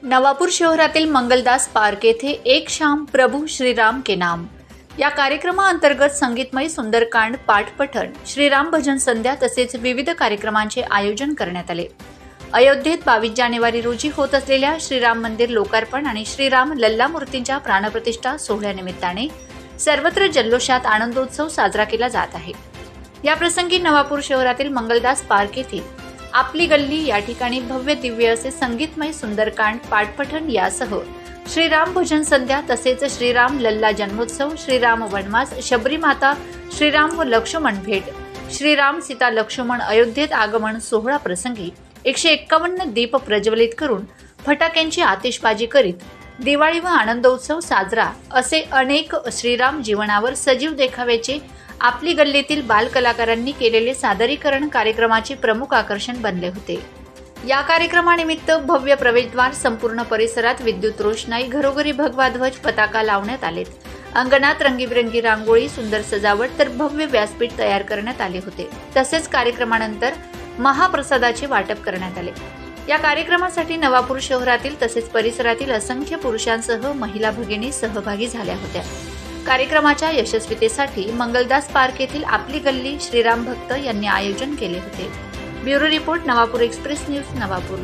नवापूर शहरातील मंगलदास पार्क येथे एक शाम प्रभू श्रीराम के नाम या कार्यक्रमाअंतर्गत संगीतमय सुंदरकांड पाठ पठण, श्रीराम भजन संध्या तसेच विविध कार्यक्रमांचे आयोजन करण्यात आले। अयोध्येत 22 जानेवारी रोजी होत असलेल्या श्रीराम मंदिर लोकार्पण आणि श्रीराम लल्ला मूर्तींच्या प्राणप्रतिष्ठा सोहळ्यानिमित्ताने सर्वत्र जल्लोषात आनंदोत्सव साजरा केला जात आहे। या प्रसंगी नवापूर शहरातील मंगलदास पार्क येथील आपली गल्ली या ठिकाणी भव्य दिव्य असे संगीतमय सुंदरकांड पाठपठण यासह श्रीराम भजन संध्या तसेच श्रीराम लल्ला जन्मोत्सव, श्रीराम वनवास, शबरी माता, श्रीराम व लक्ष्मण भेट, श्रीराम सीता लक्ष्मण अयोध्येत आगमन सोहळा प्रसंगी 151 दीप प्रज्वलित करून फटाक्यांची आतिषबाजी करीत दिवाळी व आनंदोत्सव साजरा असे अनेक श्रीराम जीवनावर सजीव देखाव्याचे आपली गल्लीतील बाल कलाकारांनी केलेले सादरीकरण कार्यक्रमाचे प्रमुख आकर्षण बनले होते। या कार्यक्रमानिमित्त भव्य प्रवेशद्वार, संपूर्ण परिसरात विद्युत रोषणाई, घरोघरी भगवा ध्वज, पताका लावण्यात आलेत। अंगणात रंगीबिरंगी रांगोळी, सुंदर सजावट तर भव्य व्यासपीठ तयार करण्यात आले होते। तसेच कार्यक्रमानंतर महाप्रसादाचे वाटप करण्यात आले। या कार्यक्रमासाठी नवापूर शहरातील तसेच परिसरातील असंख्य पुरुषांसह महिला भगिनी सहभागी झाल्या होत्या। कार्यक्रमाच्या यशस्वीतेसाठी मंगलदास पार्क येथील आपली गल्ली श्रीराम भक्त यांनी आयोजन केले होते। Bureau report, Navapur express news, Navapur.